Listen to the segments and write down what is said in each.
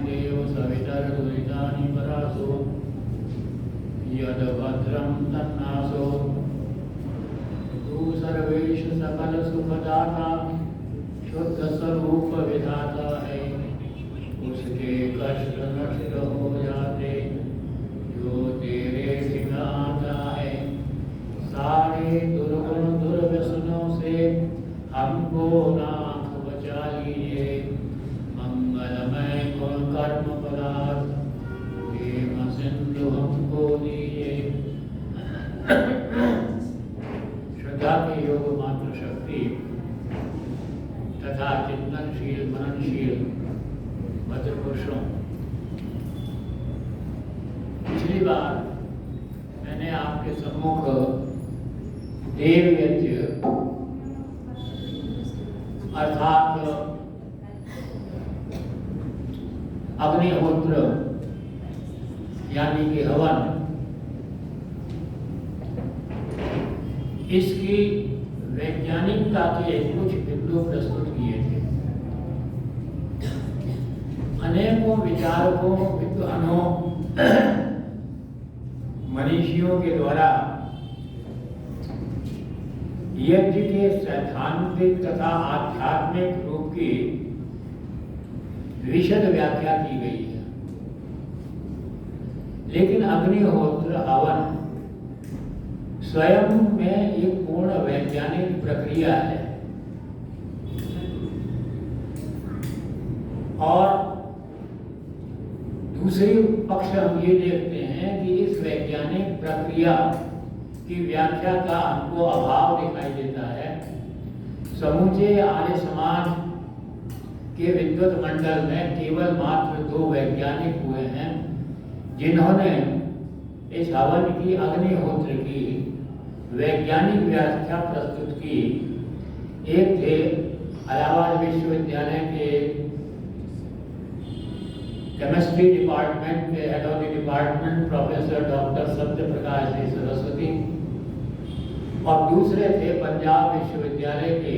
देव सवितर्दुरितानि परासो यद भद्रं तन्नासो तू सर्वेश सकल सुखदाता शुद्ध स्वरूप विधाता है। उसके कष्ट नष्ट हो जाते जो तेरे सिंह आता है। सारे दुर्गुण दुर्व्यसनों से हमको नाथ बचा लीजिए। मंगलमय गुण कर्म पदार्थ प्रेम सिंधु हमको दीजिए। श्रद्धा के योग मात्र शक्ति तथा चिंतनशील मननशील भद्र पुरुषों, पिछली बार मैंने आपके सम्मुख देव यज्ञ अर्थात अग्निहोत्र यानी कि हवन, इसकी वैज्ञानिकता के कुछ बिंदु प्रस्तुत किए थे। अनेकों विचारकों, विद्वानों, मनीषियों के द्वारा यज्ञ के सैद्धांतिक तथा आध्यात्मिक रूप की विशद व्याख्या की गई है। लेकिन अग्निहोत्र हवन स्वयं में एक पूर्ण वैज्ञानिक प्रक्रिया है और दूसरी पक्ष हम ये देखते हैं कि इस वैज्ञानिक प्रक्रिया की व्याख्या का हमको अभाव दिखाई देता है। समूचे आर्य समाज के विद्वत मंडल में केवल मात्र 2 वैज्ञानिक हुए हैं जिन्होंने इस हवन की, अग्निहोत्र की वैज्ञानिक व्याख्या प्रस्तुत की। एक थे इलाहाबाद विश्वविद्यालय के केमिस्ट्री डिपार्टमेंट के head of the department professor doctor Satyaprakash ji Saraswati और दूसरे थे पंजाब विश्वविद्यालय के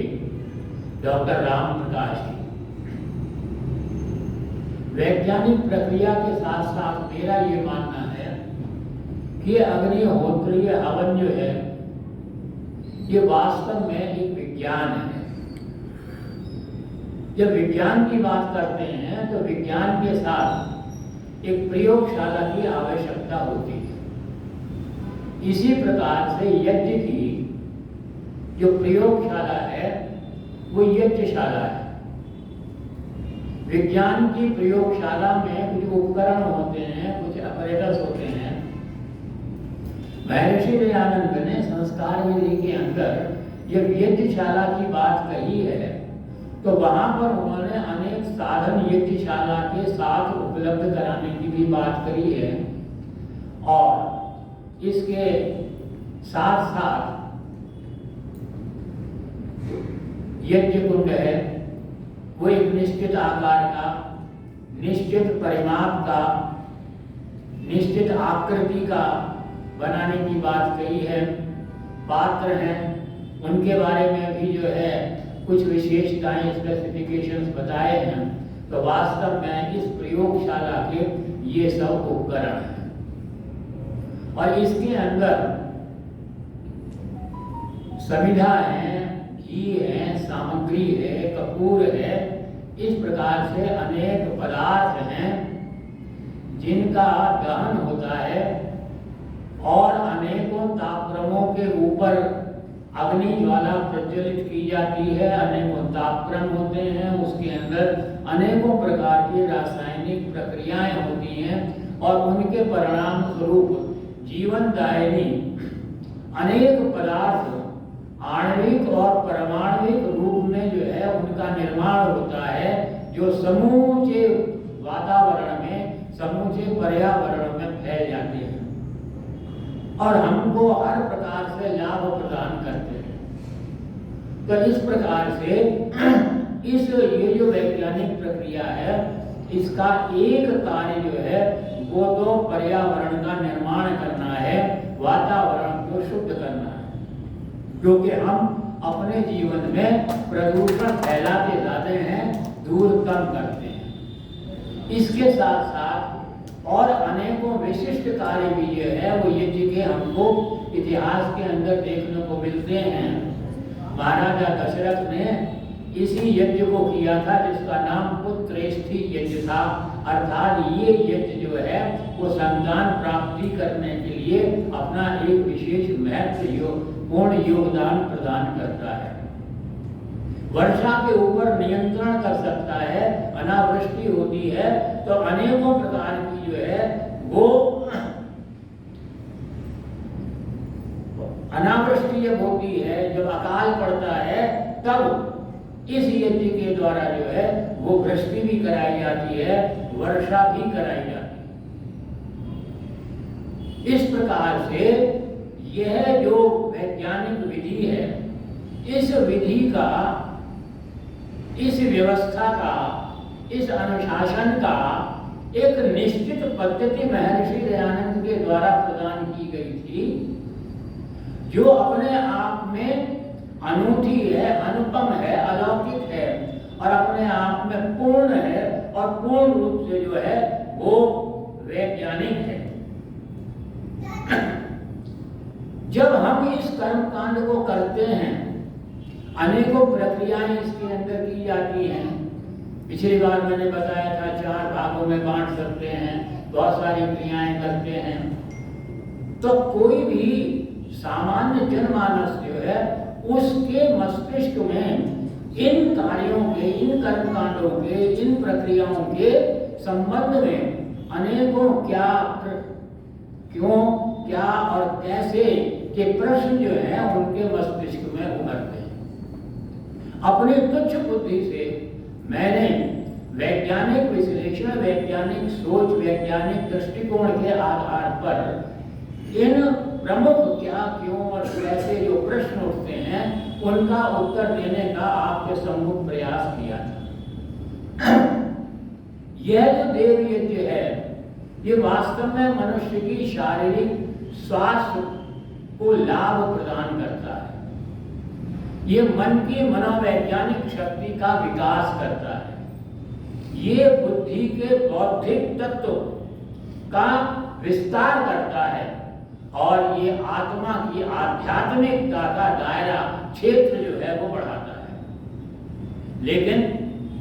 डॉक्टर राम प्रकाश जी। वैज्ञानिक प्रक्रिया के साथ साथ मेरा ये मानना है कि अग्निहोत्रीय हवन जो है ये वास्तव में एक विज्ञान है। जब विज्ञान की बात करते हैं तो विज्ञान के साथ एक प्रयोगशाला की आवश्यकता होती है। इसी प्रकार से यज्ञ की जो प्रयोगशाला है वो यज्ञशाला है। विज्ञान की प्रयोगशाला में कुछ उपकरण होते हैं, कुछ अपरेटस होते हैं। महर्षि दयानंद ने संस्कार विधि के अंदर जब यज्ञशाला की बात कही है तो वहां पर उन्होंने अनेक साधन यज्ञशाला के साथ उपलब्ध कराने की भी बात करी है और इसके साथ साथ यज्ञ कुंड है वो एक निश्चित आकार का, निश्चित परिमाप का, निश्चित आकृति का बनाने की बात कही है। पात्र हैं उनके बारे में भी जो है कुछ विशेषताएं, स्पेसिफिकेशंस बताए हैं। तो वास्तव में इस प्रयोगशाला के ये सब उपकरण हैं और इसके अंदर समिधा है, घी है, सामग्री है, कपूर है, इस प्रकार से अनेक पदार्थ हैं जिनका दहन होता है और अनेकों तापक्रमों के ऊपर अग्नि ज्वाला प्रज्वलित की जाती है। अनेकों तापक्रम होते हैं, उसके अंदर अनेकों प्रकार की रासायनिक प्रक्रियाएं होती हैं और उनके परिणाम स्वरूप जीवनदायिनी अनेक पदार्थ आणविक और परमाणुविक रूप में जो है उनका निर्माण होता है, जो समूचे वातावरण में, समूचे पर्यावरण में फैल जाते हैं और हमको हर प्रकार से लाभ प्रदान करते हैं। तो इस प्रकार से ये जो वैज्ञानिक प्रक्रिया है इसका एक कार्य जो है वो तो पर्यावरण का निर्माण करना है, वातावरण को शुद्ध करना है, क्योंकि हम अपने जीवन में प्रदूषण फैलाते जाते हैं, दूर कम करते हैं। इसके साथ साथ और अनेकों विशिष्ट कार्य भी जो है वो यज्ञ के हमको इतिहास के अंदर देखने को मिलते हैं। महाराजा दशरथ ने इसी यज्ञ को किया था जिसका नाम पुत्रेष्ठि यज्ञ था, अर्थात ये यज्ञ जो है वो संतान प्राप्ति करने के लिए अपना एक विशेष महत्वपूर्ण योगदान प्रदान करता है। वर्षा के ऊपर नियंत्रण कर सकता है, अनावृष्टि होती है तो अनेकों प्रकार की जो है वो अनावृष्टि जब होती है, जब अकाल पड़ता है, तब इस यज्ञ के द्वारा जो है वो वृष्टि भी कराई जाती है, वर्षा भी कराई जाती है। इस प्रकार से यह जो वैज्ञानिक विधि है, इस विधि का, इस व्यवस्था का, इस अनुशासन का एक निश्चित पद्धति महर्षि दयानंद के द्वारा प्रदान की गई थी, जो अपने आप में अनूठी है, अनुपम है, अलौकिक है और अपने आप में पूर्ण है और पूर्ण रूप से जो है वो वैज्ञानिक है। जब हम इस कर्मकांड को करते हैं, अनेकों प्रक्रियाएं इसके अंदर की जाती हैं। पिछली बार मैंने बताया था 4 भागों में बांट सकते हैं, बहुत सारी क्रियाएं करते हैं। तो कोई भी सामान्य जनमानस जो है उसके मस्तिष्क में इन कार्यों के, इन कर्मकांडों के, इन प्रक्रियाओं के संबंध में अनेकों क्या, क्यों, क्या और कैसे के प्रश्न जो हैं उनके मस्तिष्क में उभरते हैं। अपनी तुच्छ बुद्धि से मैंने वैज्ञानिक विश्लेषण, वैज्ञानिक सोच, वैज्ञानिक दृष्टिकोण के आधार पर इन प्रमुख क्या, क्यों और कैसे जो प्रश्न उठते हैं उनका उत्तर देने का आपके सम्मुख प्रयास किया था। यह जो देव यज्ञ है, ये वास्तव में मनुष्य की शारीरिक स्वास्थ्य को लाभ प्रदान करता है। ये मन की मनोवैज्ञानिक शक्ति का विकास करता है। ये बुद्धि के बौद्धिक तत्व का विस्तार करता है और ये आत्मा की आध्यात्मिकता का दायरा, क्षेत्र जो है वो बढ़ाता है। लेकिन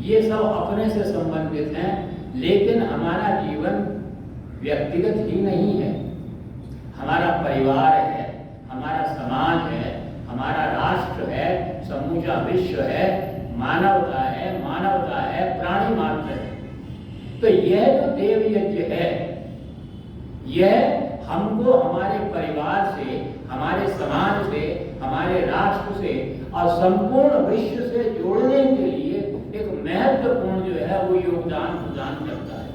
ये सब अपने से संबंधित हैं, लेकिन हमारा जीवन व्यक्तिगत ही नहीं है। हमारा परिवार है, हमारा समाज है, हमारा राष्ट्र है, समूचा विश्व है, मानवता है, प्राणी मात्र है। तो यह जो देव यज्ञ है, यह हमको हमारे परिवार से, हमारे समाज से, हमारे राष्ट्र से और संपूर्ण विश्व से जोड़ने के लिए एक महत्वपूर्ण जो है वो योगदान प्रदान करता है।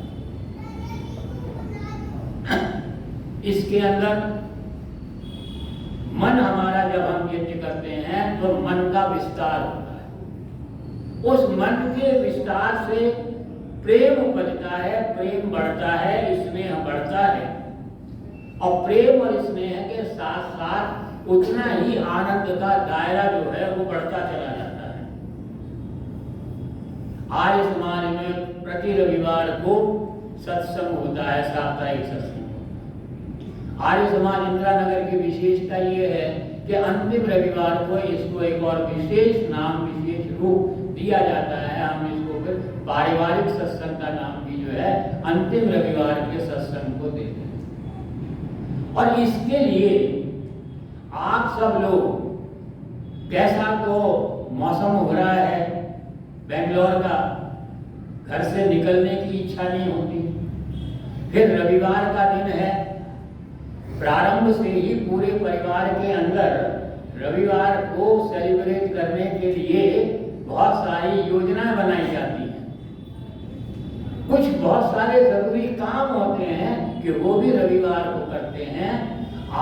इसके अंदर मन हमारा, जब हम यज्ञ करते हैं तो मन का विस्तार होता है। उस मन के विस्तार से प्रेम उपजता है, प्रेम बढ़ता है, स्नेह बढ़ता है और प्रेम और स्नेह के साथ साथ उतना ही आनंद का दायरा जो है वो बढ़ता चला जाता है। आर्य समाज में प्रति रविवार को सत्संग होता है, साप्ताहिक सत्संग। आर्य समाज इंदिरा नगर की विशेषता ये है कि अंतिम रविवार को इसको एक और विशेष नाम, विशेष रूप दिया जाता है। हम इसको फिर पारिवारिक सत्संग का नाम भी जो है अंतिम रविवार के सत्संग को देते हैं। और इसके लिए आप सब लोग, कैसा तो मौसम हो रहा है बेंगलोर का, घर से निकलने की इच्छा नहीं होती। फिर रविवार का दिन है, प्रारंभ से ही पूरे परिवार के अंदर रविवार को सेलिब्रेट करने के लिए बहुत सारी योजनाएं बनाई जाती हैं। कुछ बहुत सारे जरूरी काम होते हैं कि वो भी रविवार को करते हैं।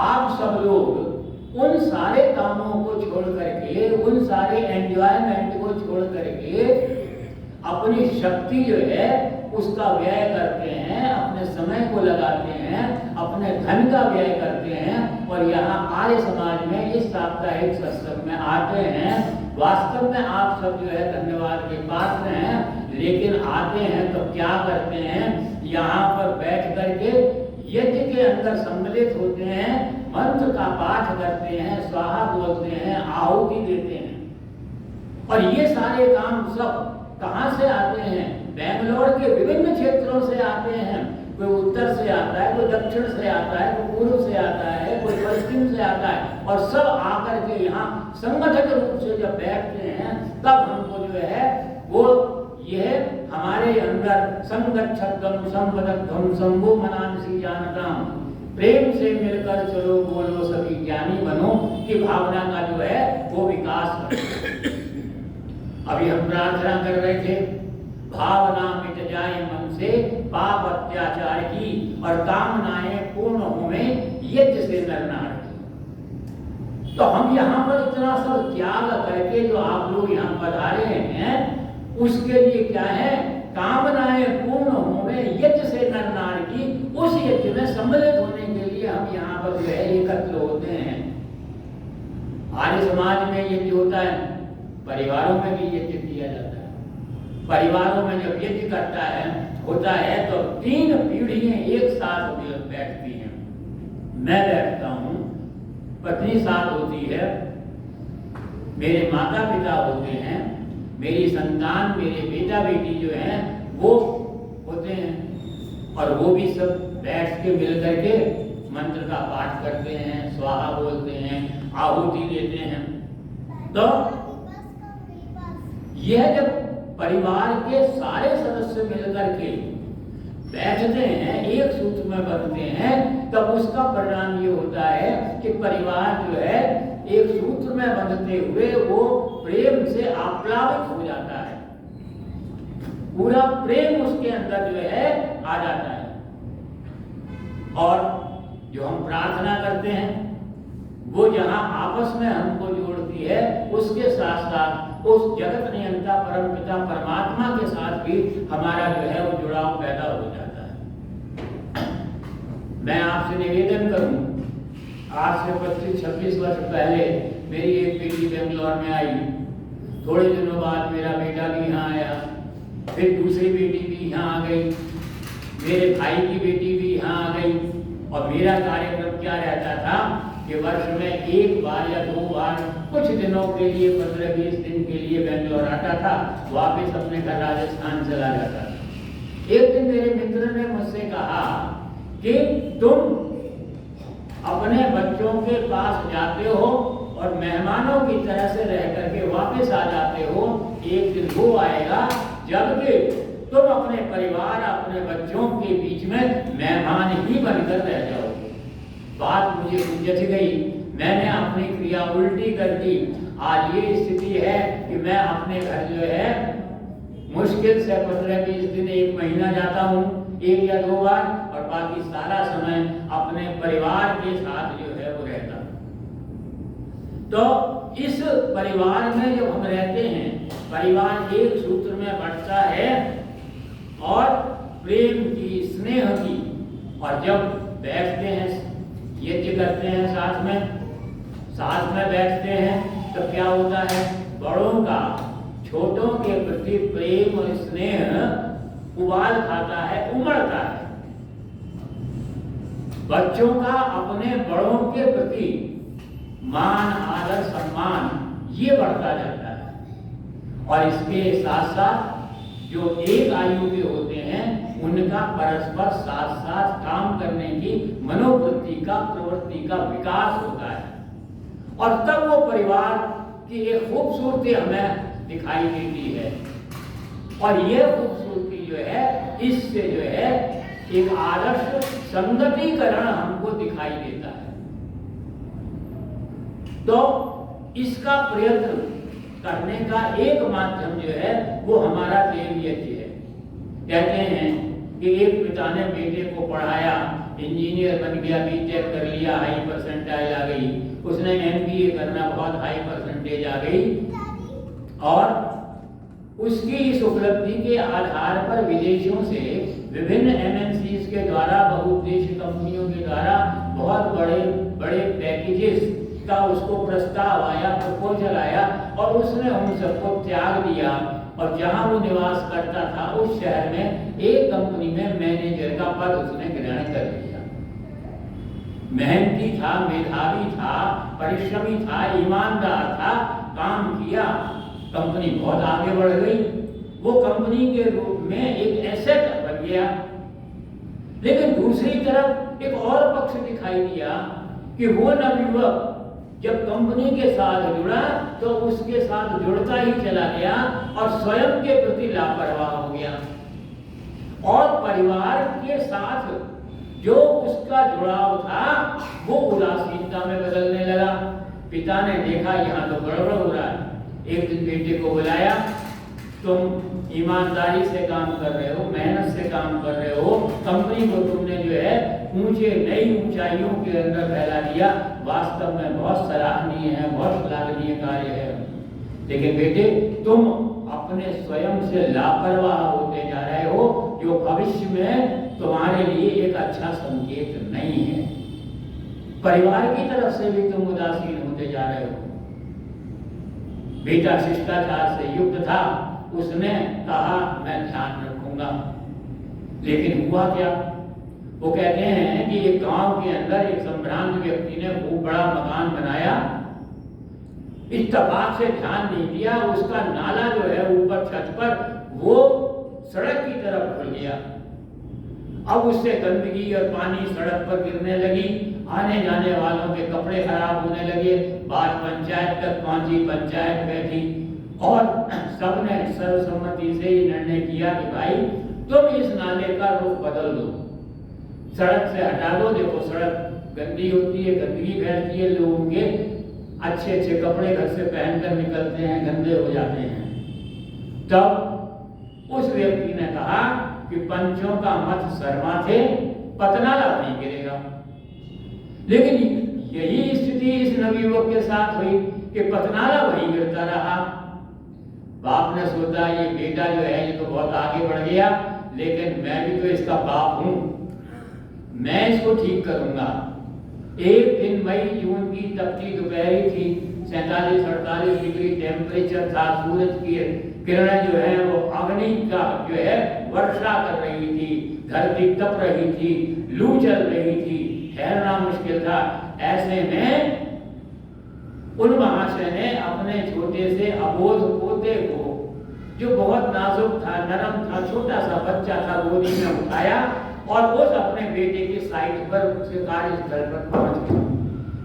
आप सब लोग उन सारे कामों को छोड़ करके, उन सारे एंजॉयमेंट को छोड़ करके अपनी शक्ति जो है उसका व्यय करते हैं, अपने समय को लगाते हैं, अपने धन का व्यय करते हैं और यहाँ आर्य समाज में इस साप्ताहिक सत्संग में आते हैं वास्तव में आप सब जो है धन्यवाद के पात्र हैं, लेकिन आते हैं तो क्या करते हैं, यहाँ पर बैठ करके यज्ञ के अंदर सम्मिलित होते हैं, मंत्र का पाठ करते हैं, स्वाहा बोलते हैं, आहुति देते हैं। और ये सारे काम सब कहाँ से आते हैं? बेंगलोर के विभिन्न क्षेत्रों से आते हैं। कोई उत्तर से आता है, कोई दक्षिण से आता है, कोई पूर्व से आता है, कोई पश्चिम से आता है, और सब आकर के यहाँ संगठित रूप से जब बैठते हैं तब हमको जो है वो यह हमारे अंदर संगच्छद्गम संवदग्धम शंभु मनांसी जानताम, प्रेम से मिलकर चलो बोलो सभी ज्ञानी बनो की भावना का जो है वो विकास करे। अभी हम प्रार्थना कर रहे थे, भावना मिट जाए मन से पाप अत्याचार की और कामनाएं पूर्ण होवें यज्ञ से नर नार की। तो हम यहाँ पर इतना सब त्याग करके जो आप लोग यहाँ पधारे हैं, उसके लिए क्या है? कामनाएं पूर्ण होवें यज्ञ से नर नार की। उस यज्ञ में सम्मिलित होने के लिए हम यहाँ पर जो है एकत्र होते हैं। आर्य समाज में यज्ञ होता है, परिवारों में भी यज्ञ किया जाता है। परिवारों में जब यज्ञ होता है तो 3 पीढ़ियां एक साथ बैठती हैं। मैं बैठता हूँ, पत्नी साथ होती है, मेरे माता पिता होते हैं, मेरी संतान, मेरे बेटा बेटी जो हैं वो होते हैं, और वो भी सब बैठ के मिल करके मंत्र का पाठ करते हैं, स्वाहा बोलते हैं, आहुति देते हैं। तो यह जब परिवार के सारे सदस्य मिलकर के बैठते हैं, एक सूत्र में बनते हैं, तब उसका परिणाम ये होता है कि परिवार जो है एक सूत्र में बंधते हुए वो प्रेम से आप्लावित हो जाता है। पूरा प्रेम उसके अंदर जो है आ जाता है। और जो हम प्रार्थना करते हैं वो जहाँ आपस में हमको जोड़ती है, उसके साथ साथ उस जगत नियंता परम पिता परमात्मा के साथ भी हमारा जो है वो जुड़ाव पैदा हो जाता है। मैं आपसे निवेदन करूं, आज से 25-26 वर्ष पहले मेरी एक बेटी बेंगलोर में आई, थोड़े दिनों बाद मेरा बेटा भी यहाँ आया, फिर दूसरी बेटी भी यहाँ आ गई, मेरे भाई की बेटी भी यहाँ आ गई। और मेरा कार्यक्रम क्या रहता था कि वर्ष में 1 बार या 2 बार कुछ दिनों के लिए 15-20 दिन के लिए बेंगलोर आता था, वापस अपने घर राजस्थान चला जाता था। एक दिन मेरे मित्र ने मुझसे कहा कि तुम अपने बच्चों के पास जाते हो और मेहमानों की तरह से रह करके वापस आ जाते हो, एक दिन वो आएगा जबकि तुम अपने परिवार, अपने बच्चों के बीच में मेहमान ही बनकर रह जाओगे। बात मुझे जच गई, मैंने अपनी क्रिया उल्टी कर दी। आज ये स्थिति है कि मैं अपने घर जो है मुश्किल से 15-20 दिन, 1 महीना जाता हूँ, 1 या 2 बार, और बाकी सारा समय अपने परिवार के साथ जो है वो रहता हूँ। तो इस परिवार में जब हम रहते हैं, परिवार एक सूत्र में बढ़ता है और प्रेम की, स्नेह की। और जब बैठते हैं, यज्ञ करते हैं, साथ में बैठते हैं, तो क्या होता है? बड़ों का छोटों के प्रति प्रेम और स्नेह उबाल खाता है, उमड़ता है। बच्चों का अपने बड़ों के प्रति मान, आदर, सम्मान ये बढ़ता जाता है। और इसके साथ साथ जो एक आयु के होते हैं उनका परस्पर साथ साथ काम करने की मनोवृत्ति का, प्रवृत्ति का विकास होता है। और तब वो परिवार की एक खूबसूरती हमें दिखाई देती है। और यह खूबसूरती जो है, इससे जो है एक आदर्श संगतिकरण हमको दिखाई देता है। तो इसका प्रयत्न करने का एक माध्यम जो है वो हमारा देव यज्ञ है। कहते हैं कि एक पिता ने बेटे को पढ़ाया, इंजीनियर बन गया, बीटेक कर लिया, हाई परसेंटाइल आ गई, उसने एमबीए करना, बहुत हाई परसेंटेज आ गई, और उसकी इस उपलब्धि के आधार पर विदेशों से विभिन्न एमएनसीज के द्वारा, बहुउद्देश्य कंपनियों के द्वारा बहुत बड़े बड़े पैकेजेस का उसको प्रस्ताव आया, प्रपोजल आया और उसने उन सबको त्याग दिया और जहां वो निवास करता था उस शहर में एक कंपनी में मैनेजर का पद उसने ग्रहण कर लिया। मेहनती था, मेधावी था, परिश्रमी था, ईमानदार था, काम किया, कंपनी बहुत आगे बढ़ गई, वो कंपनी के रूप में एक एसेट बन गया। लेकिन दूसरी तरफ एक और पक्ष दिखाई दिया कि वो नवयुवक जब कंपनी के साथ जुड़ा तो उसके साथ जुड़ता ही चला गया और स्वयं के प्रति लापरवाह हो गया और परिवार के साथ जो उसका जुड़ाव था वो उदासीनता में बदलने लगा। पिता ने देखा यहाँ तो गड़बड़ हो रहा है। एक दिन बेटे को बुलाया, तुम ईमानदारी से काम कर रहे हो, मेहनत से काम कर रहे हो, कंपनी को तुमने जो है नई ऊंचाइयों के अंदर फैला दिया, वास्तव में बहुत सराहनीय है, बहुत श्लाघनीय कार्य है। लेकिन बेटे तुम अपने स्वयं से लापरवाह होते जा रहे हो, जो भविष्य में तुम्हारे लिए एक अच्छा संकेत नहीं है। परिवार की तरफ से भी तुम उदासीन होते जा रहे हो। बेटा शिष्टाचार से युक्त था, उसने कहा मैं ध्यान रखूंगा। लेकिन हुआ क्या? वो कहते हैं कि एक गांव के अंदर एक संभ्रांत व्यक्ति ने खूब बड़ा मकान बनाया, इत्तेफाक से ध्यान नहीं दिया, उसका नाला जो है ऊपर छत पर वो सड़क की तरफ खुल गया। अब उससे गंदगी और पानी सड़क पर गिरने लगी, आने जाने वालों के कपड़े खराब होने लगे। बात पंचायत तक पहुंची, पंचायत बैठी और सबने सर्वसम्मति से ये निर्णय किया कि भाई तुम इस नाले का रुख बदल दो, सड़क से हटा दो। देखो सड़क गंदी होती है, गंदगी फैलती है, लोगों के अच्छे अच्छे कपड़े घर से पहनकर निकलते हैं, गंदे हो जाते हैं। तब उस व्यक्ति ने कहा कि पंचों का मत शर्मा थे, पतनाला नहीं गिरेगा। लेकिन यही स्थिति इस नवयुवक के साथ हुई कि पतनाला वहीं गिरता रहा। बाप ने सोचा ये बेटा जो है ये तो बहुत आगे बढ़ गया, लेकिन मैं भी तो इसका बाप हूं, मैं इसको ठीक करूंगा। एक दिन मई जून की तपती दोपहर थी, 47-48 डिग्री टेम्परेचर था, सूरज की किरणें जो है वो अग्नि का जो है वर्षा कर रही थी, धरती तप रही थी, लू चल रही थी, ठहरना मुश्किल था। ऐसे में उन महाशय ने अपने छोटे से अबोध पोते को, जो बहुत नाजुक था, नरम था, छोटा सा बच्चा था, गोदी में उठाया और उस अपने बेटे की साइड पर उसके कार्यस्थल पर पहुंच गया।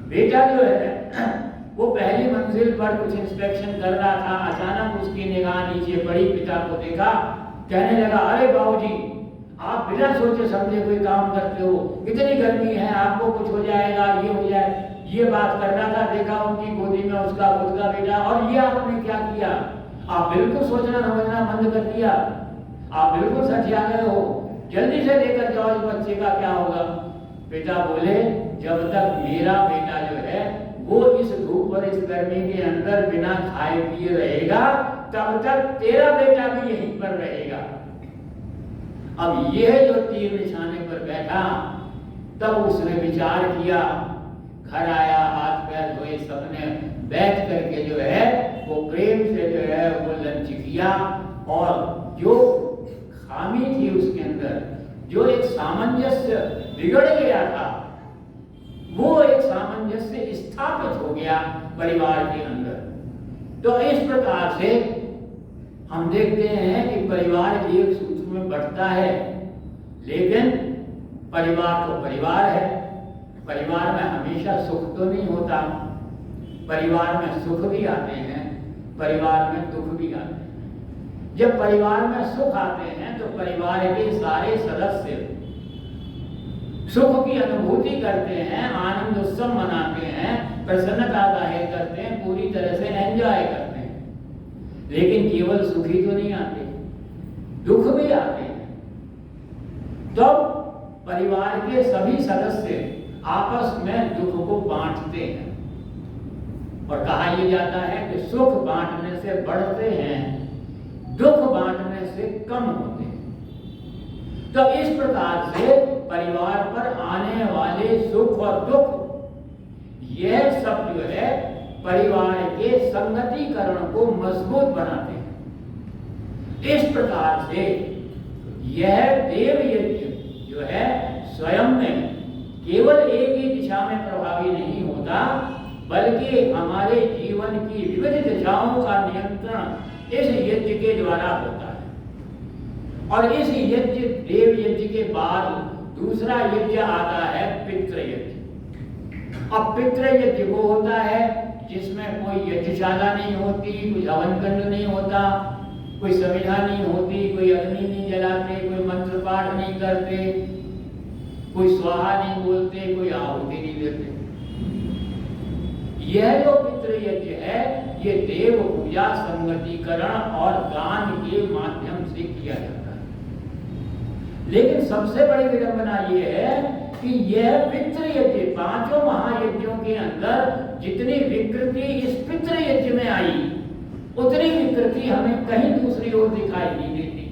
बेटा जो है वो पहली मंजिल पर कुछ इंस्पेक्शन कर रहा था, अचानक उसकी निगाह नीचे पड़ी, पिता को देखा, कहने लगा अरे बाबूजी आप बिना सोचे समझे कोई काम करते हो, इतनी गर्मी है, आपको कुछ हो जाएगा, ये हो जाए, ये बात कर रहा था। देखा उनकी गोदी में उसका खुद का बेटा, और ये आपने क्या किया? आप बिल्कुल सोचना समझना बंद कर दिया, आप बिल्कुल सठिया गए हो, जल्दी से लेकर जाओ, इस बच्चे का क्या होगा? पिता बोले जब तक मेरा बेटा जो है वो इस धूप और इस गर्मी के अंदर बिना खाए पिए रहेगा, तब तक तेरा बेटा भी यहीं पर रहेगा। अब यह जो तीर निशाने पर बैठा, तब उसने विचार किया, घर आया, हाथ पैर धोए, सबने बैठ करके जो है वो प्रेम से जो है वो लंच किया और जो खामी थी उसके अंदर, जो एक सामंजस्य बिगड़ गया था, वो एक सामंजस्य स्थापित हो गया परिवार के अंदर। तो इस प्रकार से हम देखते हैं कि परिवार एक सूत्र में बढ़ता है, लेकिन परिवार तो परिवार है। परिवार में हमेशा सुख तो नहीं होता, परिवार में सुख भी आते हैं, परिवार में दुख भी आते हैं। जब परिवार में सुख आते हैं तो परिवार के सारे सदस्य सुख की अनुभूति करते हैं, आनंद उत्सव मनाते हैं, प्रसन्नता जाहिर करते हैं, पूरी तरह से एंजॉय करते हैं। लेकिन केवल सुखी तो नहीं आते, दुख भी आते हैं। तो परिवार के सभी सदस्य आपस में दुख को बांटते हैं और कहा यह जाता है कि सुख बांटने से बढ़ते हैं, दुख बांटने से कम होते हैं। तो इस प्रकार से परिवार पर आने वाले सुख और दुख यह सब जो है परिवार के संगतिकरण को मजबूत बनाते हैं। इस प्रकार से यह देव यज्ञ जो है स्वयं में केवल एक ही दिशा में प्रभावी नहीं होता, बल्कि हमारे जीवन की विविध दिशाओं का नियंत्रण इस यज्ञ के द्वारा होता है। और इस यज्ञ देव यज्ञ के बाद दूसरा यज्ञ आता है पितृ यज्ञ। अब पितृ यज्ञ वो होता है जिसमें कोई यज्ञशाला नहीं होती, कोई हवन कुंड नहीं होता, कोई समिधा नहीं होती, कोई अग्नि नहीं जलाते, कोई मंत्र पाठ नहीं करते, कोई स्वाहा नहीं बोलते, कोई आहुति नहीं देते। यह जो पितृ यज्ञ है ये देव पूजा संगतिकरण और दान के माध्यम से किया जाता है। लेकिन सबसे बड़ी विडंबना ये है कि यह पितृ यज्ञ पांचों महायज्ञों के अंदर जितनी विकृति इस पितृ यज्ञ में आई उतनी विकृति हमें कहीं दूसरी ओर दिखाई नहीं देती।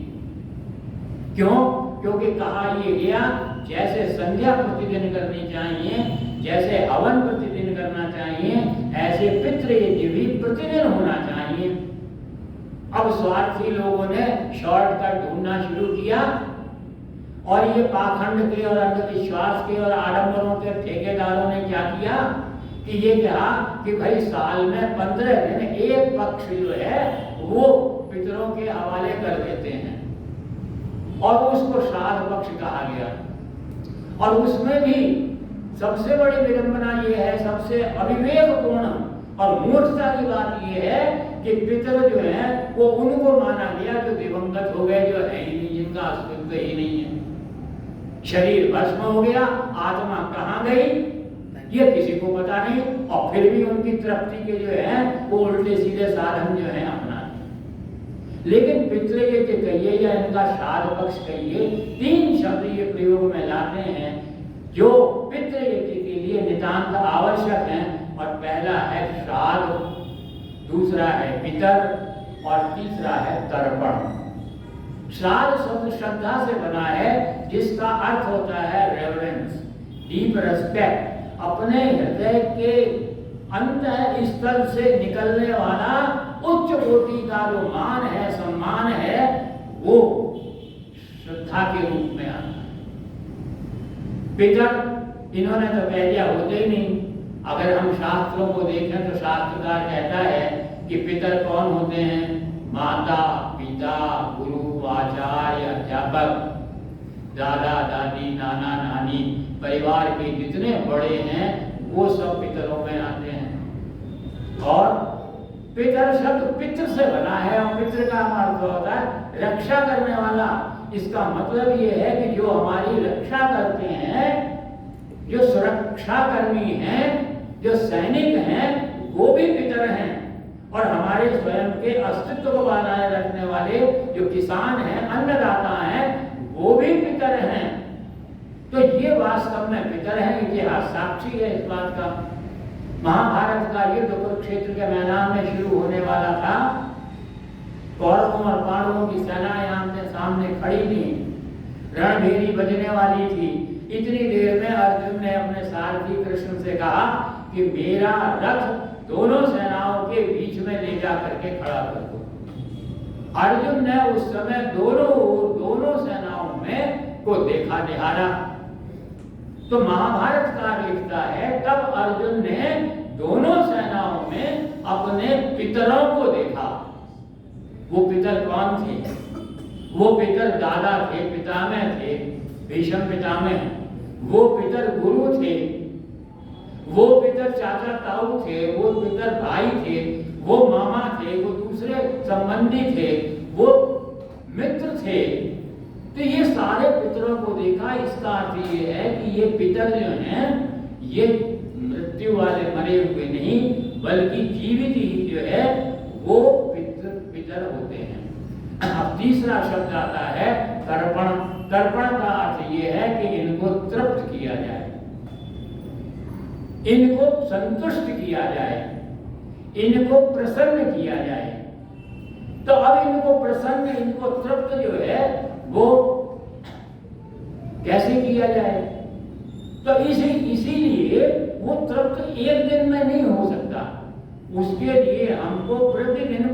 क्यों? क्योंकि कहा ये गया जैसे संध्या प्रतिदिन करनी चाहिए, जैसे हवन प्रतिदिन करना चाहिए, ऐसे पितृ यज्ञ भी प्रतिदिन होना चाहिए। अब स्वार्थी लोगों ने शॉर्टकट ढूंढना शुरू किया और ये पाखंड के और अंधविश्वास के और आडंबरों के ठेकेदारों ने क्या किया कि ये कहा कि भाई साल में 15 दिन एक पक्ष जो है वो पितरों के हवाले कर देते हैं और उसको श्राद्ध पक्ष कहा गया। और उसमें भी सबसे बड़ी विडंबना ये है, सबसे अविवेकपूर्ण और मूर्खता की बात ये है कि पितर जो है वो उनको माना गया जो दिवंगत हो गए, जो है ही नहीं, जिनका अस्तित्व ही नहीं है। शरीर भस्म हो गया, आत्मा कहाँ गई ये किसी को पता नहीं, और फिर भी उनकी तृप्ति के जो है वो उल्टे सीधे साधन जो है अपना। लेकिन पितृ यज्ञ कहिए या इनका श्राद्ध पक्ष कहिए, 3 शब्द ये प्रयोग में लाते हैं जो पितृ यज्ञ के लिए नितांत आवश्यक हैं। और पहला है श्राद्ध, दूसरा है पितर और तीसरा है तर्पण। श्राद्ध शब्द श्रद्धा से बना है जिसका अर्थ होता है रेवरेंस, डीप रिस्पेक्ट, अपने हृदय के अंत स्थल से निकलने वाला उच्च कोटि का जो मान है, सम्मान है, वो श्रद्धा के रूप में आता है। पितर इन्होंने तो कह दिया होते ही नहीं। अगर हम शास्त्रों को देखें तो शास्त्रकार कहता है कि पितर कौन होते हैं? माता, पिता, गुरु, आचार्य, अध्यापक, दादा दादी, नाना नानी, परिवार के जितने बड़े हैं वो सब पितरों में आते हैं। और पितर शब्द पितृ से बना है और पितृ का अर्थ होता है रक्षा करने वाला। इसका मतलब ये है कि जो हमारी रक्षा करते हैं, जो सुरक्षा कर्मी हैं, जो सैनिक हैं, वो भी पितर हैं। और हमारे स्वयं के अस्तित्व को बनाए रखने वाले जो किसान हैं, अन्नदाता हैं, वो भी पितर हैं। तो ये वास्तव में पितर हैं। इतिहास साक्षी है इस बात का। महाभारत का युद्ध कुरुक्षेत्र के मैदान में शुरू होने वाला था। कौरवों और पांडवों की सेनाएं आमने सामने खड़ी थी, रणभेरी बजने वाली थी। इतनी देर में अर्जुन ने अपने सारथी कृष्ण से कहा कि मेरा रथ दोनों सेनाओं के बीच में ले जा करके खड़ा कर दो। अर्जुन ने उस समय दोनों सेनाओं में को देखा निहारा। तो महाभारतकार लिखता है तब अर्जुन ने दोनों सेनाओं में अपने पितरों को देखा। वो पितर कौन थे? वो पितर दादा थे, पितामह थे, भीष्म पितामह। वो पितर गुरु थे, वो पितर चाचा ताऊ थे, वो पितर भाई थे, वो मामा थे, वो दूसरे संबंधी थे, वो मित्र थे। तो ये सारे पितरों को देखा। इसका अर्थ ये है कि ये पितर जो हैं ये मृत्यु वाले मरे हुए नहीं बल्कि जीवित ही जो है वो पितर होते हैं। अब तीसरा शब्द आता है तर्पण। तर्पण का अर्थ ये है कि इनको तृप्त किया जाए, इनको संतुष्ट किया जाए, इनको प्रसन्न किया जाए। तो अब इनको प्रसन्न, इनको तृप्त जो है वो कैसे किया जाए? तो इसीलिए वो तृप्त एक दिन में नहीं हो सकता। उसके लिए हमको प्रतिदिन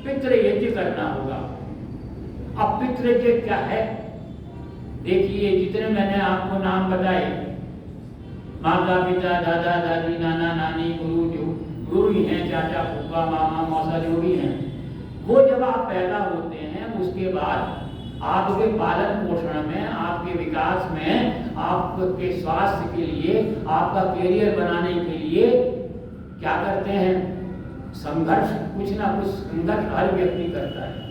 पितृ यज्ञ करना होगा। अब पितृ यज्ञ क्या है? देखिए, जितने मैंने आपको नाम बताए, माता पिता दादा दादी नाना नानी गुरु, जो गुरु ही हैं, चाचा फूफा मामा मौसा जो भी हैं, वो जब आप पैदा होते हैं उसके बाद आपके पालन पोषण में, आपके विकास में, आपके स्वास्थ्य के लिए, आपका कैरियर बनाने के लिए क्या करते हैं? संघर्ष, कुछ ना कुछ संघर्ष हर व्यक्ति करता है,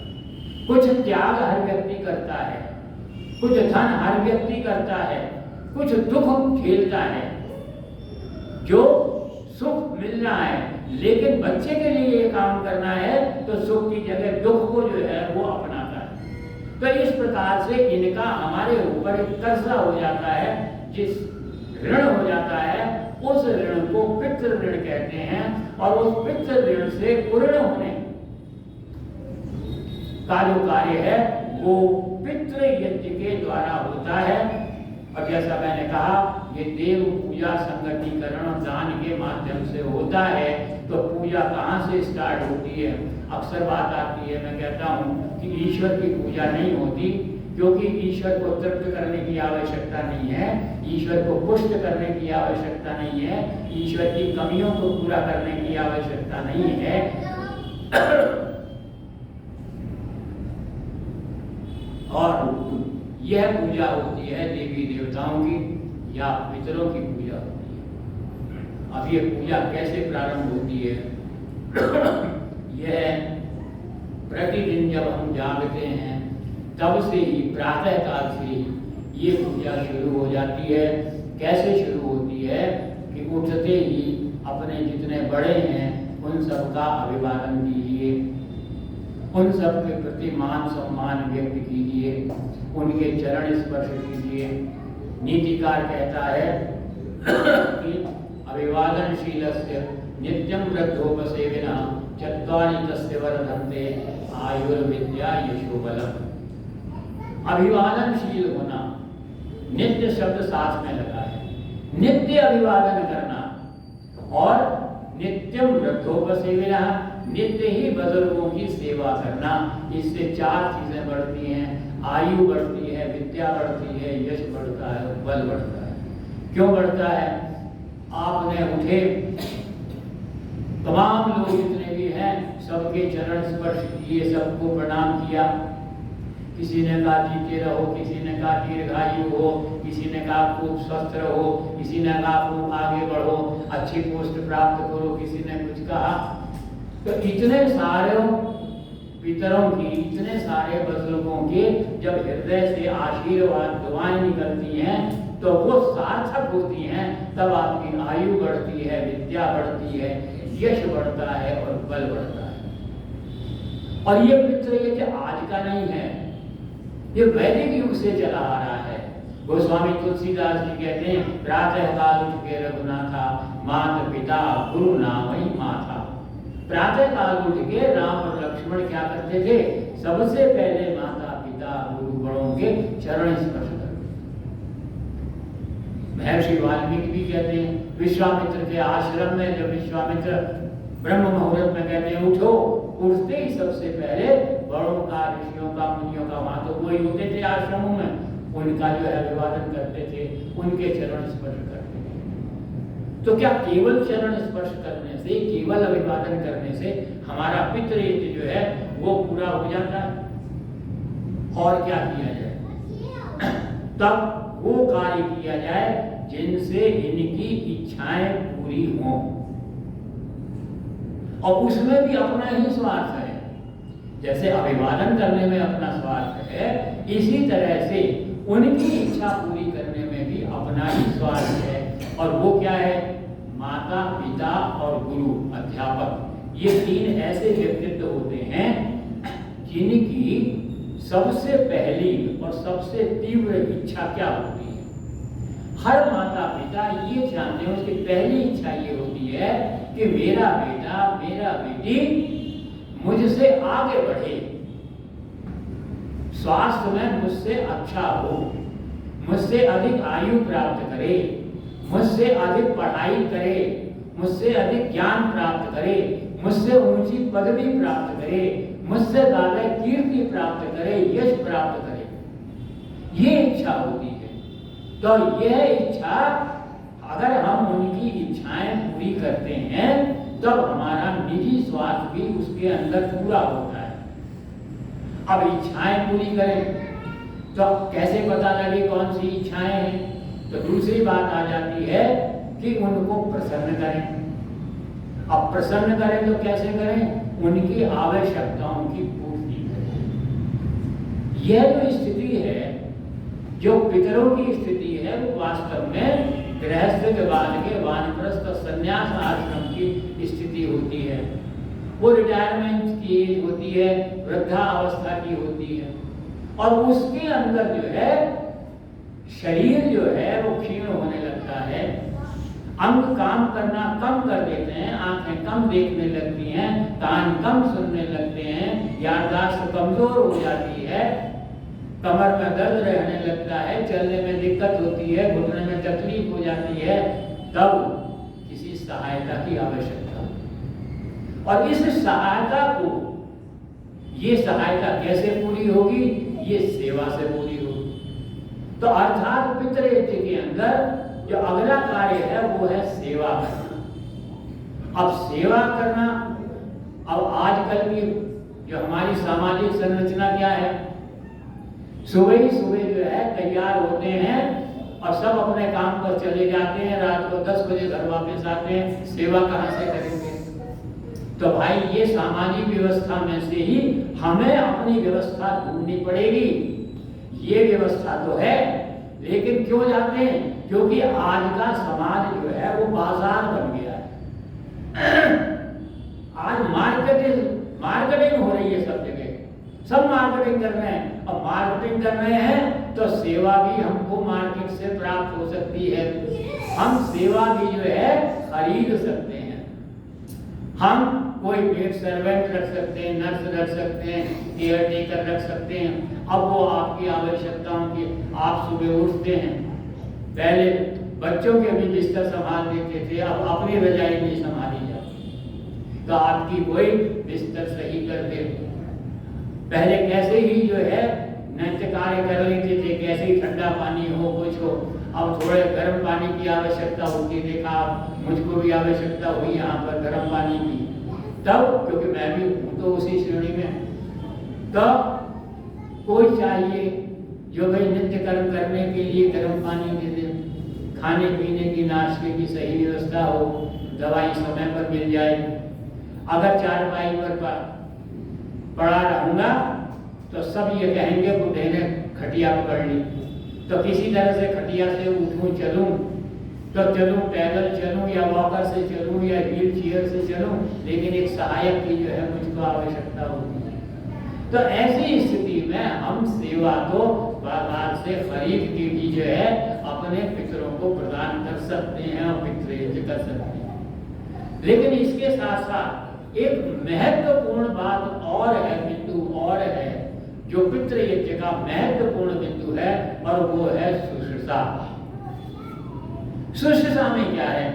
कुछ त्याग हर व्यक्ति करता है, कुछ धन हर व्यक्ति करता है, कुछ दुख झेलता है। जो सुख मिलना है, लेकिन बच्चे के लिए ये काम करना है तो सुख की जगह दुख को जो है वो अपनाता है। तो इस प्रकार से इनका हमारे ऊपर एक कर्जा हो जाता है, जिस ऋण हो जाता है, उस ऋण को पितृ ऋण कहते हैं। और उस पितृ ऋण से पूर्ण होने का जो कार्य है वो पितृ यज्ञ के द्वारा होता है। और जैसा मैंने कहा, ये देव पूजा संगठीकरण और दान के माध्यम से होता है। तो पूजा कहाँ से स्टार्ट होती है? अक्सर बात आती है, मैं कहता हूँ कि ईश्वर की पूजा नहीं होती, क्योंकि ईश्वर को तृप्त करने की आवश्यकता नहीं है, ईश्वर को पुष्ट करने की आवश्यकता नहीं है, ईश्वर की कमियों को पूरा करने की आवश्यकता नहीं है। और यह पूजा होती है देवी देवताओं की या पितरों की पूजा होती है। अब ये पूजा कैसे प्रारंभ होती है? यह प्रतिदिन जब हम जागते हैं तब से ही, प्रातः काल से ही ये पूजा शुरू हो जाती है। कैसे शुरू होती है कि उठते ही अपने जितने बड़े हैं उन सबका अभिवादन कीजिए, उन सब के प्रति मान सम्मान व्यक्त कीजिए, उनके चरण स्पर्श कीजिए। नीतिकार कहता है कि अभिवादनशीलस्य नित्यं वृद्धोपसेविना चत्वारि तस्य वर्धन्ते आयुर्विद्या यशोबलम्। अभिवादनशील होना, नित्य शब्द साथ में लगा है, नित्य अभिवादन करना, और नित्यम वृद्धोपसेविना, नित्य ही बुजुर्गों की सेवा करना। इससे चार चीजें बढ़ती हैं, आयु बढ़ती है, विद्या बढ़ती है, यश बढ़ता है, बल बढ़ता है। क्यों बढ़ता है? आपने उठे, तमाम लोग जितने भी हैं सबके चरण स्पर्श किए, सबको प्रणाम किया। किसी ने कहा जीते रहो, किसी ने कहा दीर्घायु हो, किसी ने कहा खूब स्वस्थ रहो, किसी ने कहा खूब आगे बढ़ो, अच्छी पोस्ट प्राप्त करो, किसी ने कुछ कहा। तो इतने सारे पितरों की, इतने सारे बुजुर्गों के जब हृदय से आशीर्वाद दुआएं निकलती हैं तो वो सार्थक होती हैं। तब आपकी आयु बढ़ती है, विद्या बढ़ती है, यश बढ़ता है और बल बढ़ता है। और ये पितृ यज्ञ आज का नहीं है, ये वैदिक युग से चला आ रहा है। गोस्वामी तुलसीदास जी कहते हैं, प्रातः काल उठ के रघुनाथा, माता पिता गुरु नाम ही माथा। प्रातः काल उठ के राम और लक्ष्मण क्या करते थे? सबसे पहले माता पिता गुरु बड़ों के चरण स्पर्श करते। महर्षि वाल्मीकि भी कहते हैं, विश्वामित्र के आश्रम में जब विश्वामित्र ब्रह्म मुहूर्त में कहते हैं उठो, उठते ही सबसे पहले बड़ों का, ऋषियों का, मुनियों का, वहां तो वही होते थे आश्रमों में, उनका जो है अभिवादन करते थे, उनके चरण स्पर्श करते थे। तो क्या केवल चरण स्पर्श करने से, केवल अभिवादन करने से हमारा पितृ यज्ञ जो है वो पूरा हो जाता है? और क्या किया जाए? तब वो कार्य किया जाए जिनसे इनकी इच्छाएं पूरी हों, और उसमें भी अपना ही स्वार्थ है। जैसे अभिवादन करने में अपना स्वार्थ है, इसी तरह से उनकी इच्छा पूरी करने में भी अपना ही स्वार्थ है। और वो क्या है? माता पिता और गुरु अध्यापक, ये तीन ऐसे व्यक्तित्व होते हैं जिनकी सबसे पहली और सबसे तीव्र इच्छा क्या होती है? हर माता पिता ये जानते हैं, उसकी पहली इच्छा ये होती है कि मेरा बेटा, मेरा बेटी मुझसे आगे बढ़े, स्वास्थ्य में मुझसे अच्छा हो, मुझसे अधिक आयु प्राप्त करे, मुझसे अधिक पढ़ाई करे, मुझसे अधिक ज्ञान प्राप्त करे, मुझसे ऊंची पदवी प्राप्त करे, मुझसे ज्यादा कीर्ति प्राप्त करे, यश प्राप्त करे, ये इच्छा होती है। तो यह इच्छा, अगर हम उनकी इच्छाएं पूरी करते हैं तब तो हमारा निजी स्वार्थ भी उसके अंदर पूरा होता है। अब इच्छाएं पूरी करें तो कैसे पता लगे कौन सी इच्छाएं हैं? तो दूसरी बात आ जाती है कि उनको प्रसन्न करें। अब प्रसन्न करें तो कैसे करें? उनकी आवश्यकताओं की पूर्ति करें। यह जो स्थिति है, जो पितरों की स्थिति है, वो वास्तव में गृहस्थ के बाद के वानप्रस्थ संन्यास आश्रम की स्थिति होती है। वो रिटायरमेंट की एज होती है, वृद्धावस्था की होती है, और उसके अंदर जो है शरीर जो है वो क्षीण होने लगता है, अंग काम करना कम कर देते हैं, आंखें कम देखने लगती हैं, कान कम सुनने लगते हैं, याददाश्त कमजोर हो जाती है, कमर में दर्द रहने लगता है, चलने में दिक्कत होती है, घुटने में तकलीफ हो जाती है, तब किसी सहायता की आवश्यकता है। और इस सहायता को, ये सहायता कैसे पूरी होगी? ये सेवा से पूरी होगी। तो अर्थात पितृयज्ञ के अंदर जो अगला कार्य है वो है सेवा करना। अब सेवा करना, अब आजकल की जो हमारी सामाजिक संरचना क्या है, सुबह ही सुबह जो है तैयार होते हैं और सब अपने काम पर चले जाते हैं, रात को 10 बजे घर वापस आते हैं, सेवा कहाँ से करेंगे? तो भाई ये सामाजिक व्यवस्था में से ही हमें अपनी व्यवस्था ढूंढनी पड़ेगी। ये व्यवस्था तो है, लेकिन क्यों जाते हैं? क्योंकि आज का समाज जो है वो बाजार बन गया है। आज मार्केटिंग हो रही है सब जगह, सब मार्केटिंग कर रहे हैं। अब मार्केटिंग कर रहे हैं तो सेवा भी हमको मार्केट से प्राप्त हो सकती है। हम सेवा भी जो है खरीद सकते हैं। हम कोई पेड सर्वेंट रख सकते हैं, नर्स रख सकते हैं, केयर टेकर रख सकते हैं। अब वो आपकी आवश्यकताओं की, आप सुबह उठते हैं, पहले बच्चों के भी बिस्तर संभाल देते थे, अब अपनी रजाई नहीं संभाली जाती, तो आपकी कोई बिस्तर सही कर दे। पहले कैसे ही जो है नित्य कार्य कर लेते थे, कैसे ही ठंडा पानी हो कुछ हो, अब थोड़े गर्म पानी की आवश्यकता होती। देखा मुझको भी आवश्यकता हुई यहाँ पर गर्म पानी की, तब क्योंकि मैं भी हूँ तो उसी श्रेणी में, तब कोई चाहिए जो भाई नित्य कर्म करने के लिए गर्म पानी दे दे, खाने पीने की नाश्ते की सही व्यवस्था हो, दवाई समय पर मिल जाए। अगर चारपाई पर पड़ा रहूंगा तो सब ये कहेंगे बुढ़े ने खटिया पकड़ ली, तो किसी तरह से खटिया से उठूं चलूं तो चलूं, पैदल चलूं या वॉकर से चलूं या व्हील चेयर से चलूं, लेकिन एक सहायक की जो है मुझको आवश्यकता होती है। तो ऐसी स्थिति में हम सेवा को बाजार से खरीद के भी जो है अपने पितरों को प्रदान कर सकते हैं और पितृयज्ञ कर सकते हैं। लेकिन इसके साथ साथ एक महत्वपूर्ण बात और है, बिंदु और है, जो पितृयज्ञ का महत्वपूर्ण बिंदु है, और वो है शुश्रूषा। शुश्रूषा में क्या है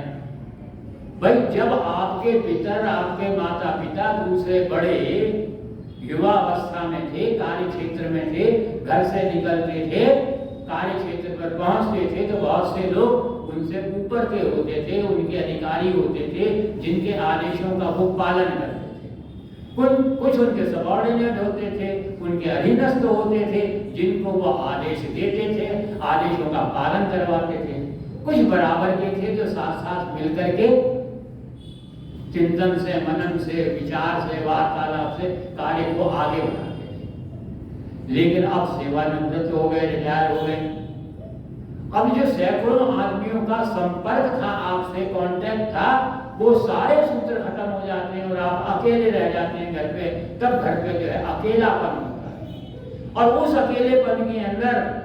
भाई? जब आपके पितर, आपके माता पिता दूसरे बड़े युवा अवस्था में थे, कार्य क्षेत्र में थे, घर से निकलते थे, कार्य क्षेत्र पर पहुंचते थे, तो बहुत से लोग उनसे ऊपर के होते थे, उनके अधिकारी होते थे, जिनके आदेशों का वो पालन करते थे। कुछ उनके सबॉर्डिनेट होते थे, उनके अधीनस्थ होते थे, जिनको वो आदेश देते थे, आदेशों का पालन करवाते थे। कुछ बराबर के थे जो साथ साथ मिलकर के चिंतन से, मनन से, विचार से, वार्तालाप से कार्य को आगे बढ़ाते थे। लेकिन अब सेवानिवृत्त हो गए, रिटायर हो गए। अब जो सैकड़ों आदमियों का संपर्क था, आपसे कांटेक्ट था, वो सारे सूत्र खत्म हो जाते हैं और आप अकेले रह जाते हैं घर पे। तब घर पे जो है अकेलापन होता है, और उस अकेलेपन के अंदर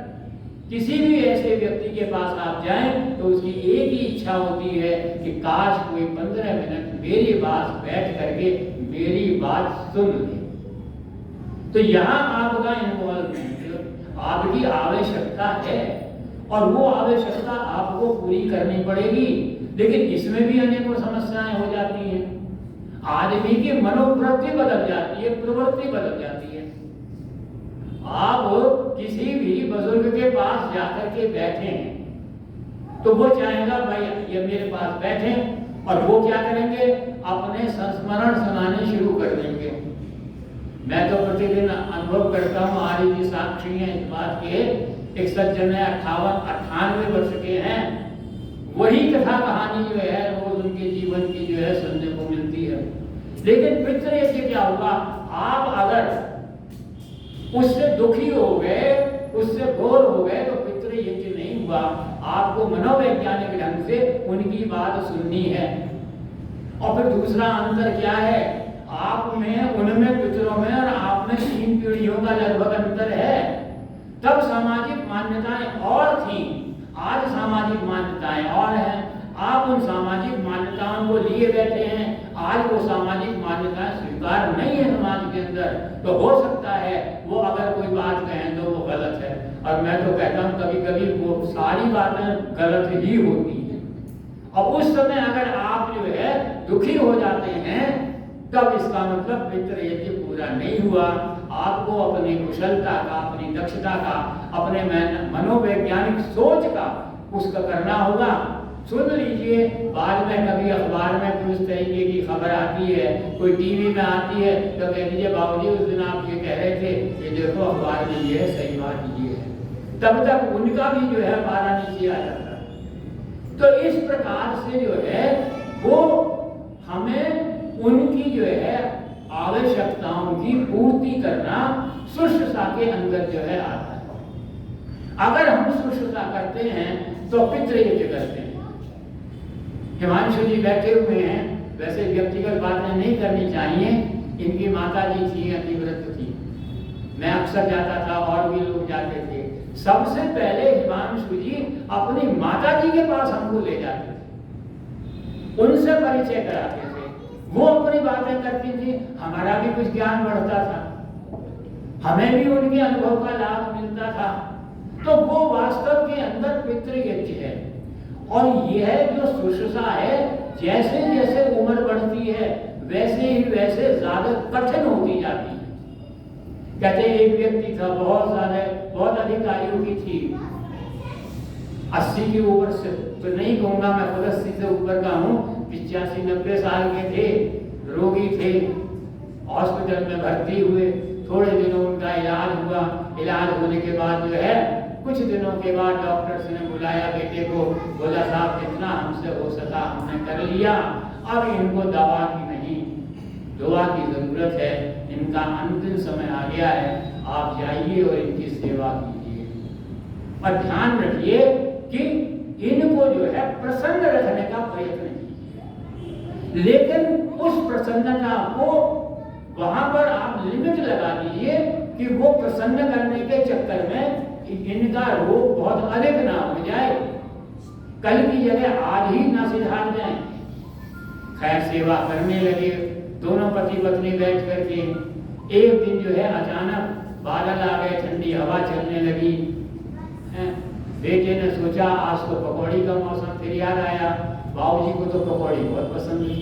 किसी भी ऐसे व्यक्ति के पास आप जाएं तो उसकी एक ही इच्छा होती है कि काश कोई 15 मिनट मेरी पास बैठ करके मेरी बात सुन ले। तो यहाँ आपका इन्वॉल्वमेंट, आपकी आवश्यकता है, और वो आवश्यकता आपको पूरी करनी पड़ेगी। लेकिन इसमें भी अनेकों समस्याएं हो जाती हैं। आदमी की मनोवृत्ति बदल जाती है, प्रवृत्ति बदल जाती है। आप किसी भी बुजुर्ग के पास जाकर के बैठे हैं तो वो चाहेगा भाई ये मेरे पास बैठे, और वो क्या करेंगे, अपने संस्मरण सुनाने शुरू कर देंगे। मैं तो प्रतिदिन अनुभव करता हूँ, आज की साक्षी है इस बात के। एक सज्जन है, 98 वर्ष के हैं, वही कथा कहानी जो है रोज उनके जीवन की जो है सुनने को मिलती है। लेकिन पितृ से क्या होगा, आप अगर उससे दुखी हो गए, उससे बोर हो गए तो पितृ यज्ञ नहीं हुआ। आपको मनोवैज्ञानिक ढंग से उनकी बात सुननी है। और फिर दूसरा अंतर क्या है, आप में, उनमें, पितरों में और आप में 3 पीढ़ियों का लगभग अंतर है। तब सामाजिक मान्यताएं और थी, आज सामाजिक मान्यताएं और हैं। आप उन सामाजिक मान्यताओं को लिए बैठे हैं, आज वो सामाजिक मान्यताएं स्वीकार नहीं है समाज के अंदर। तो हो सकता है वो अगर कोई बात कहें तो वो गलत है, और मैं तो कहता हूँ कभी कभी वो सारी बातें गलत ही होती हैं। और उस समय अगर आप जो है दुखी हो जाते हैं, तब इसका मतलब पितृ यज्ञ पूरा नहीं हुआ। आपको अपनी कुशलता का, अपनी दक्षता का, अपने मनोवैज्ञानिक सोच का उसका करना होगा। सुन लीजिए, बाद में कभी अखबार में कोई इस तरीके की खबर आती है, कोई टीवी में आती है, तो कह दीजिए बाबूजी उस दिन आप ये कह रहे थे, ये देखो अखबार में ये है, सही बात ये है। तब तक उनका भी जो है पारा नीचे आ जाता है। तो इस प्रकार से जो है वो हमें उनकी जो है आवश्यकताओं की पूर्ति करना शुश्रूषा के अंदर जो है आता है। अगर हम शुश्रूषा करते हैं तो पितृ यज्ञ करते हैं। हिमांशु जी बैठे हुए हैं, वैसे व्यक्तिगत बातें नहीं करनी चाहिए। इनकी माता जी थी, अतिव्रत थी, मैं अक्सर जाता था और भी लोग जाते थे। सबसे पहले हिमांशु जी अपनी माता जी के पास हमको ले जाते थे, उनसे परिचय कराते थे, वो अपनी बातें करती थी, हमारा भी कुछ ज्ञान बढ़ता था, हमें भी उनके अनुभव का लाभ मिलता था। तो वो वास्तव के अंदर पितृ यज्ञ है। और यह जो शुश्रूषा है, जैसे जैसे उम्र बढ़ती है वैसे ही वैसे ज्यादा कठिन होती जाती है। कहते एक व्यक्ति था, बहुत अधिक आयु की थी, 80 के ऊपर से तो नहीं कहूंगा, मैं खुद 80 से ऊपर का हूँ, 85-90 साल के थे, रोगी थे, हॉस्पिटल में भर्ती हुए। थोड़े दिनों उनका इलाज हुआ। इलाज होने के बाद जो है कुछ दिनों के बाद डॉक्टर्स ने बुलाया बेटे को, बोला साहब जितना हमसे हो सका हमने कर लिया, अब इनको दवा की नहीं, दुआ की जरूरत है, इनका अंतिम समय आ गया है, आप जाइए और इनकी सेवा कीजिए। और ध्यान रखिए कि इनको जो है प्रसन्न रखने का प्रयत्न कीजिए, लेकिन उस प्रसन्नता को वहां पर आप लिमिट लगा दीजिए कि वो प्रसन्न करने के चक्कर में इनका रोग बहुत अधिक ना हो जाए, कल की जगह आज ही ना सिधार जाए। खैर सेवा करने लगे दोनों पति पत्नी बैठ करके। एक दिन जो है अचानक बादल आ गए, ठंडी हवा चलने लगी। बेटे ने सोचा आज तो पकौड़ी का मौसम, फिर याद आया बाबूजी को तो पकौड़ी बहुत पसंद थी,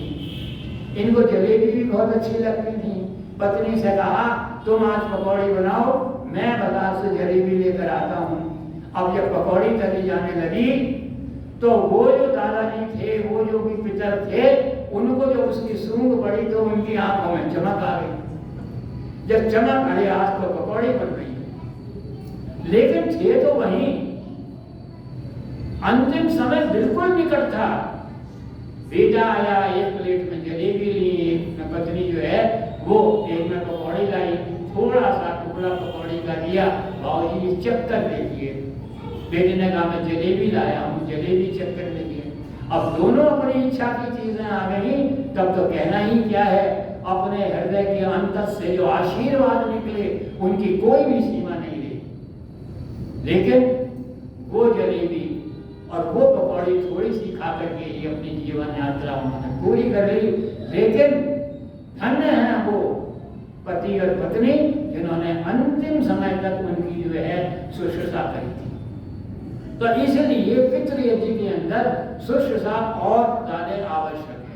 इनको जलेबी भी बहुत अच्छी लगती थी। पत्नी से कहा तुम आज पकौड़ी बनाओ, मैं बाजार से जलेबी लेकर आता हूँ। अब जब पकौड़ी तली जाने लगी तो वो जो दादाजी थे, वो जो भी पितर थे, उनको जब उसकी सूंघ पड़ी तो उनकी आंखों में चमक आ गई। जब चमक आई आज तो पकौड़ी बन रही, लेकिन थे तो वहीं। अंतिम समय बिल्कुल निकट था। बेटा आया, एक प्लेट में जलेबी ली, एक में पत्नी जो है वो एक में पकौड़ी लाई, थोड़ा सा टुकड़ा पकौड़ी का दिया, बाबूजी चेक कर देखिए। बेटे ने कहा मैं जलेबी लाया हूँ, जलेबी चेक कर देखिए। अब दोनों अपनी इच्छा की चीजें आ गई, तब तो कहना ही क्या है। अपने हृदय के अंतर से जो आशीर्वाद निकले उनकी कोई भी सीमा नहीं रही। लेकिन वो जलेबी और वो पकौड़ी थोड़ी सी खा करके ही अपनी जीवन यात्रा उन्होंने पूरी कर ली। लेकिन धन्य है वो पति और पत्नी जिन्होंने अंतिम समय तक उनकी जो है शुश्रूषा करी थी। तो इसलिए पितृ यज्ञ के अंदर शुश्रूषा और ज्यादा आवश्यक है।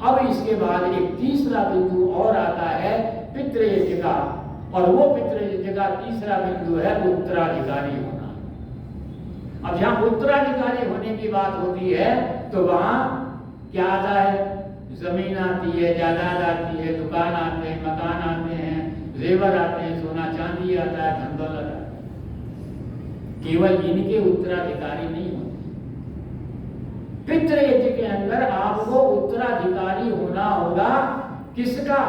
अब इसके बाद एक तीसरा बिंदु और आता है पितृ यज्ञ का, और वो पितृ यज्ञ का तीसरा बिंदु है उत्तराधिकारी होना। अब जहां उत्तराधिकारी होने की बात होती है तो वहां क्या आता है? जमीन आती है, जायदाद आती है, दुकान आते हैं, मकान आते हैं, जेवर आते हैं, सोना चांदी आता है, धन दौलत आता है। केवल इनके उत्तराधिकारी नहीं होते। पितृ यज्ञ के अंदर आपको उत्तराधिकारी होना होगा। किसका?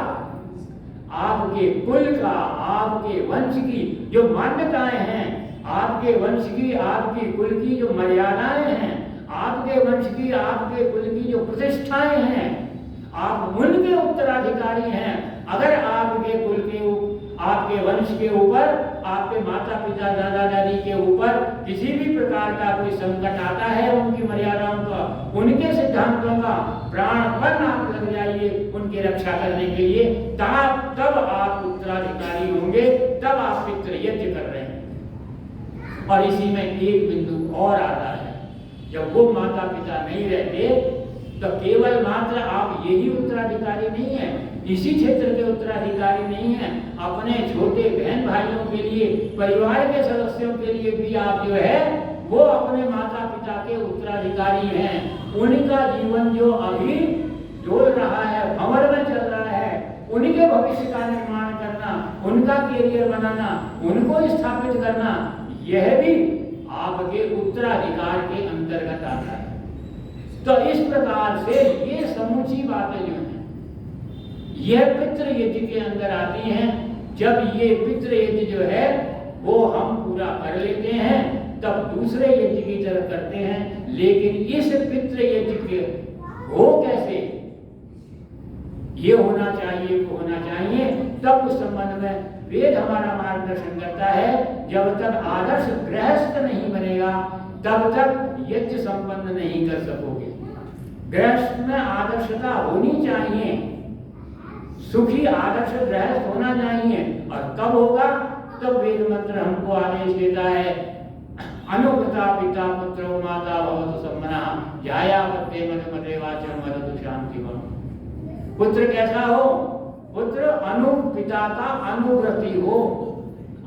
आपके कुल का, आपके वंश की जो मान्यताएं हैं, आपके वंश की, आपकी कुल की जो मर्यादाएं हैं, आपके वंश की, आपके कुल की जो प्रतिष्ठाएं हैं, आप उनके उत्तराधिकारी हैं। अगर आपके कुल के, आपके वंश के ऊपर, आपके माता पिता दादा दादी के ऊपर किसी भी प्रकार का कोई संकट आता है, उनकी मर्यादाओं का, उनके सिद्धांतों का प्राणपण आप लग जाइए उनकी रक्षा करने के लिए, तब आप उत्तराधिकारी होंगे, तब आप पितृ यज्ञ कर रहे हैं। और इसी में एक बिंदु और आता है, जब वो माता पिता नहीं रहते तो केवल मात्र आप यही उत्तराधिकारी नहीं है, इसी क्षेत्र के उत्तराधिकारी नहीं है, अपने छोटे बहन भाइयों के लिए, परिवार के सदस्यों के लिए भी आप जो है वो अपने माता पिता के उत्तराधिकारी हैं। उनका जीवन जो अभी डोल रहा है, भंवर में चल रहा है, उनके भविष्य का निर्माण करना, उनका कैरियर बनाना, उनको स्थापित करना, यह भी आपके उत्तराधिकार के अंतर्गत आता है। तो इस प्रकार से ये समूची बातें जो हैं यह पितृ यज्ञ के अंदर आती हैं। जब ये पितृ यज्ञ जो है वो हम पूरा कर लेते हैं तब दूसरे यज्ञ की तरफ करते हैं। लेकिन इस पितृ यज्ञ के हो कैसे, ये होना चाहिए, वो होना चाहिए, तब उस संबंध में वेद हमारा मार्गदर्शन करता है। जब तक आदर्श गृहस्थ नहीं बनेगा तब तक यज्ञ संपन्न नहीं कर सकोगे। गृहस्थ में आदर्शता होनी चाहिए, सुखी आदर्श गृहस्थ होना चाहिए। और कब होगा? तब वेद मंत्र हमको आदेश देता है, अनुगता पिता पुत्रो माता भवतु सम्मनः ध्यायावत्ते मधुमते वाचम वदतु शान्तिवम्। पुत्र कैसा हो? पुत्र पिता का अनुव्रती हो।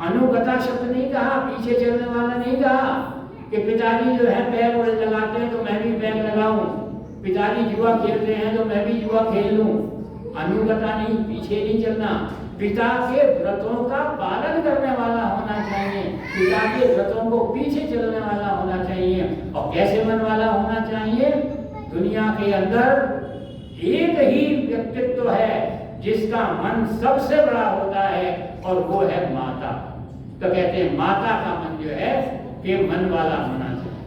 अनुगता शब्द नहीं कहा, पीछे चलने वाला नहीं कहा कि पिताजी जो है बैग लगाते हैं तो मैं भी बैग लगाऊं, पिताजी जुआ खेलते हैं तो मैं भी जुआ खेल लूं। अनुगता नहीं, पीछे नहीं चलना। पिता के व्रतों का पालन करने वाला होना चाहिए, पिता के व्रतों को पीछे चलने वाला होना चाहिए। और कैसे मन वाला होना चाहिए? दुनिया के अंदर एक ही व्यक्तित्व है जिसका मन सबसे बड़ा होता है और वो है माता। तो कहते हैं माता का मन जो है कि मन वाला होना चाहिए।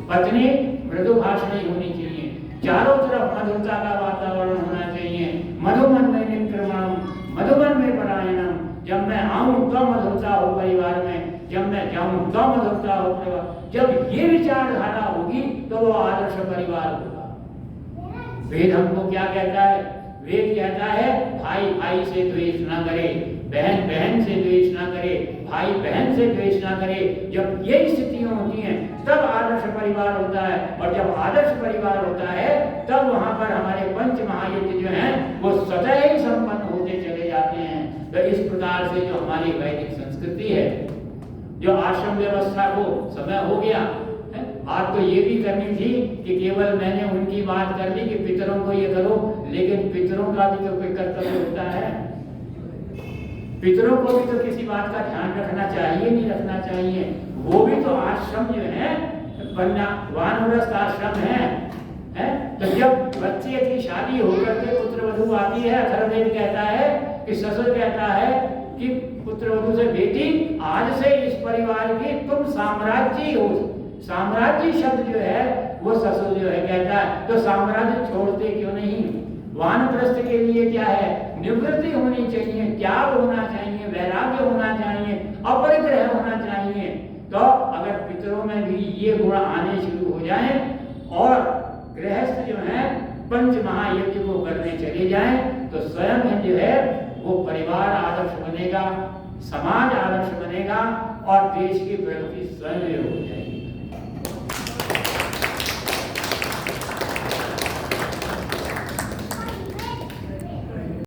पत्नी मृदुभाषणी होनी चाहिए, चारों तरफ मधुरता का वातावरण होना चाहिए। मधुमन में निक्रमणम, मधुमन में परायणम। जब मैं आऊं तो मधुरता हो परिवार में, जब मैं जाऊं तो मधुरता हो परिवार। जब ये विचारधारा होगी तो वो आदर्श परिवार होगा। वेद हमको क्या कहता है? वेद कहता है भाई भाई से द्वेष ना करे, बहन बहन से द्वेष ना करे, भाई बहन से द्वेष ना करे। जब ये स्थितियां होती हैं तब आदर्श परिवार होता है। और जब आदर्श परिवार होता है तब वहां पर हमारे पंच महायज्ञ जो हैं वो सदा ही संपन्न होते चले जाते हैं। तो इस प्रकार से जो हमारी वैदिक संस्कृति है, जो आश्रम व्यवस्था को समय हो गया, बात तो ये भी करनी थी कि केवल मैंने उनकी बात कर ली कि पितरों को ये करो, लेकिन पितरों का भी तो कोई कर्तव्य होता है। पितरों को भी तो किसी बात का ध्यान रखना चाहिए, नहीं रखना चाहिए। वो भी तो आश्रम जो है वानप्रस्थ आश्रम है। तो जब बच्चे की शादी होकर के पुत्र वधू आती है, अथर्ववेद कहता है कि ससुर कहता है कि पुत्र वधू से बेटी आज से इस परिवार की तुम साम्राज्य हो। साम्राज्य शब्द जो है वो ससुर जो है कहता है, तो साम्राज्य छोड़ते क्यों नहीं? वानप्रस्थ के लिए क्या है? निवृत्ति होनी चाहिए, त्याग होना चाहिए, वैराग्य होना चाहिए, अपरिग्रह होना चाहिए। तो अगर पितरों में भी ये गुण आने शुरू हो जाएं और गृहस्थ जो है पंच महायज्ञ को करने चले जाएं तो स्वयं जो है वो परिवार आदर्श बनेगा, समाज आदर्श बनेगा और देश की प्रगति स्वयं हो जाएगी।